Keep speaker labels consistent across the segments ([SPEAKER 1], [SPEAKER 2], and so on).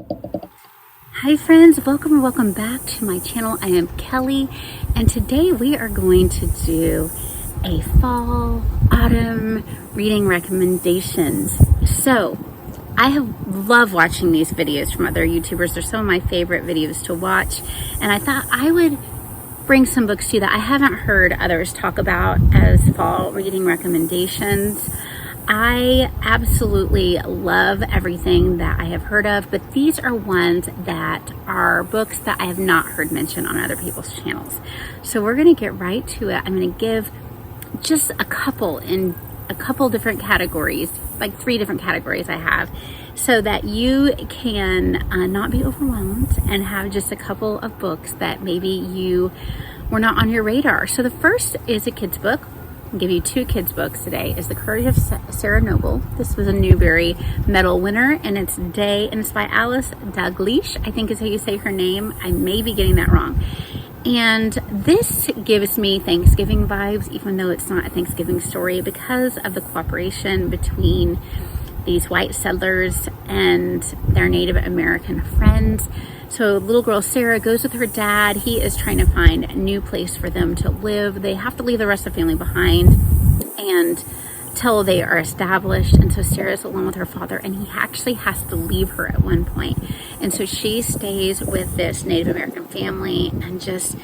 [SPEAKER 1] Hi friends, welcome or welcome back to my channel. I am Kelly, and today we are going to do a fall, autumn reading recommendations. So I love watching these videos from other YouTubers. They're some of my favorite videos to watch, and I thought I would bring some books to you that I haven't heard others talk about as fall reading recommendations. I absolutely love everything that I have heard of, but these are ones that are books that I have not heard mentioned on other people's channels. So we're going to get right to it. I'm going to give just a couple in a couple different categories, like 3 different categories I have, so that you can not be overwhelmed and have just a couple of books that maybe you were not on your radar. So the first is a kid's book. I'll give you 2 kids books today. Is The Courage of Sarah Noble. This was a Newbery Medal winner, and it's by Alice Dalgliesh, I think is how you say her name. I may be getting that wrong. And this gives me Thanksgiving vibes, even though it's not a Thanksgiving story, because of the cooperation between these white settlers and their Native American friends. So little girl Sarah goes with her dad. He is trying to find a new place for them to live. They have to leave the rest of the family behind and till they are established. And so Sarah's alone with her father, and he actually has to leave her at one point. And so she stays with this Native American family and just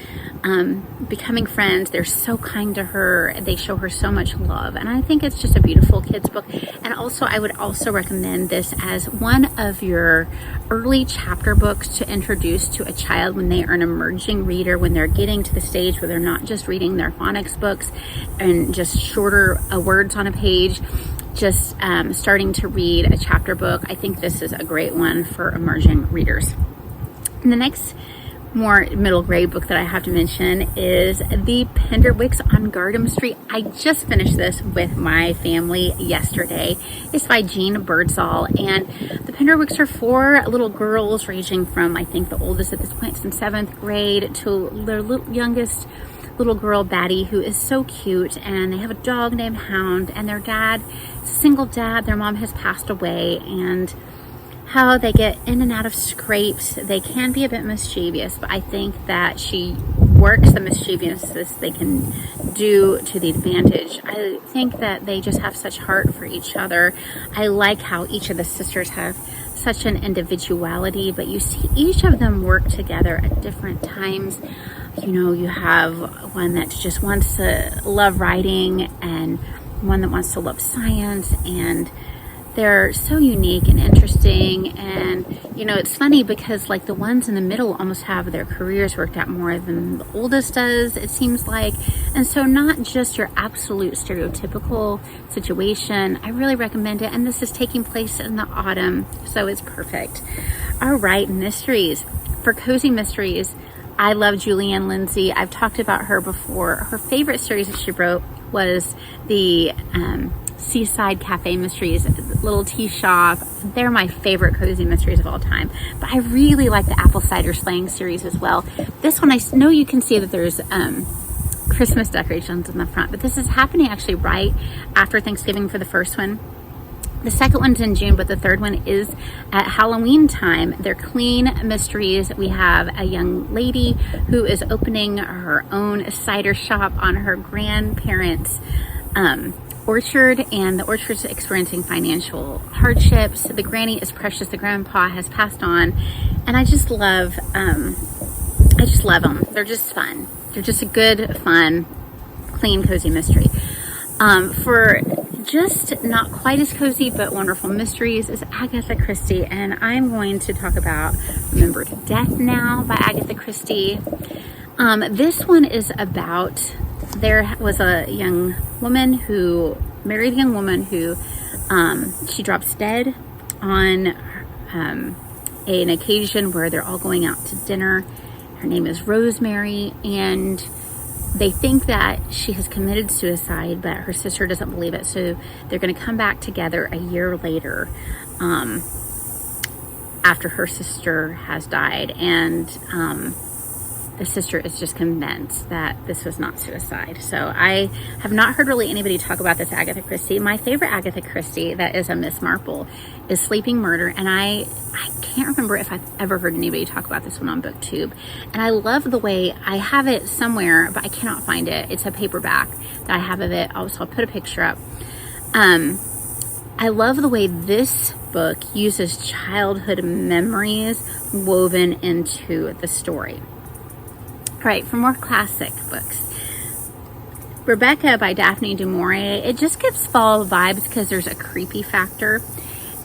[SPEAKER 1] becoming friends. They're so kind to her. They show her so much love. And I think it's just a beautiful kids book. And also, I would also recommend this as one of your early chapter books to introduce to a child when they are an emerging reader, when they're getting to the stage where they're not just reading their phonics books and just shorter words on a page, just starting to read a chapter book. I think this is a great one for emerging readers. And the next more middle grade book that I have to mention is The Penderwicks on Gardam Street. I just finished this with my family yesterday. It's by Jean Birdsall, and the Penderwicks are 4 little girls ranging from, I think the oldest at this point is in 7th grade to their youngest little girl Batty, who is so cute, and they have a dog named Hound, and their dad, single dad, their mom has passed away, and how they get in and out of scrapes. They can be a bit mischievous, but I think that she works the mischievousness they can do to the advantage. I think that they just have such heart for each other. I like how each of the sisters have such an individuality, but you see each of them work together at different times. You know, you have one that just wants to love writing and one that wants to love science, and they're so unique and interesting. And you know, it's funny because like the ones in the middle almost have their careers worked out more than the oldest does, it seems like. And so not just your absolute stereotypical situation. I really recommend it, and this is taking place in the autumn, so it's perfect. All right, mysteries. For cozy mysteries, I love Julie Anne Lindsey. I've talked about her before. Her favorite series that she wrote was the Seaside Cafe mysteries, Little Tea Shop. They're my favorite cozy mysteries of all time. But I really like the Apple Cider Slaying series as well. This one, I know you can see that there's Christmas decorations in the front, but this is happening actually right after Thanksgiving for the first one. The second one's in June, but the third one is at Halloween time. They're clean mysteries. We have a young lady who is opening her own cider shop on her grandparents' orchard, and the orchard's experiencing financial hardships. The granny is precious. The grandpa has passed on, and I just love them. They're just fun. They're just a good, fun, clean, cozy mystery. For just not quite as cozy but wonderful mysteries is Agatha Christie, and I'm going to talk about Remembered Death Now by Agatha Christie. This one is about, there was a young woman who married a young woman who she drops dead on an occasion where they're all going out to dinner. Her name is Rosemary, and they think that she has committed suicide, but her sister doesn't believe it. So they're going to come back together a year later after her sister has died. And the sister is just convinced that this was not suicide. So I have not heard really anybody talk about this Agatha Christie. My favorite Agatha Christie, that is a Miss Marple, is Sleeping Murder. And I can't remember if I've ever heard anybody talk about this one on BookTube. And I love the way, I have it somewhere, but I cannot find it. It's a paperback that I have of it. Also, I'll put a picture up. I love the way this book uses childhood memories woven into the story. All right, for more classic books. Rebecca by Daphne du Maurier, it just gives fall vibes because there's a creepy factor.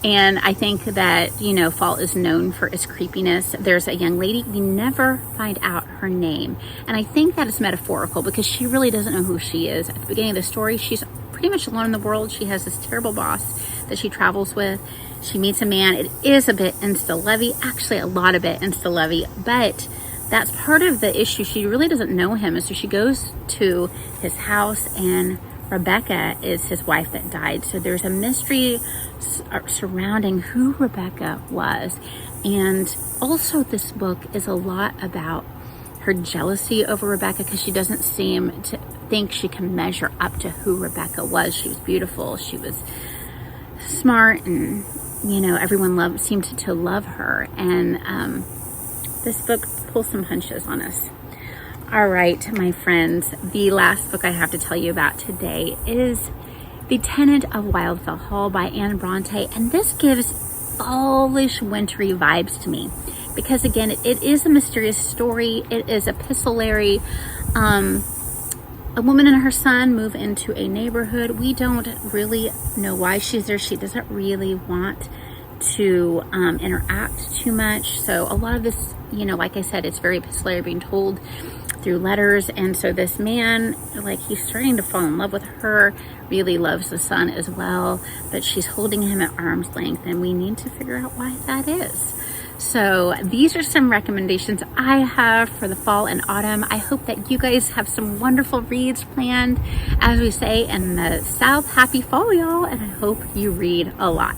[SPEAKER 1] And I think that, you know, fall is known for its creepiness. There's a young lady, we never find out her name. And I think that is metaphorical because she really doesn't know who she is. At the beginning of the story, she's pretty much alone in the world. She has this terrible boss that she travels with. She meets a man. It is a bit insta-levy, actually a lot of it insta-levy, but that's part of the issue. She really doesn't know him. And so she goes to his house, and Rebecca is his wife that died. So there's a mystery surrounding who Rebecca was. And also this book is a lot about her jealousy over Rebecca because she doesn't seem to think she can measure up to who Rebecca was. She was beautiful. She was smart, and, you know, everyone seemed to love her. And this book pulls some punches on us. All right, my friends, the last book I have to tell you about today is The Tenant of Wildfell Hall by Bronte. And this gives fallish, wintry vibes to me because, again, it is a mysterious story. It is epistolary. A woman and her son move into a neighborhood. We don't really know why she's there. She doesn't really want to interact too much. So a lot of this, you know, like I said, it's very epistolary, being told through letters. And so this man, like, he's starting to fall in love with her, really loves the son as well, but she's holding him at arm's length, and we need to figure out why that is. So these are some recommendations I have for the fall and autumn. I hope that you guys have some wonderful reads planned, as we say in the South. Happy fall, y'all, and I hope you read a lot.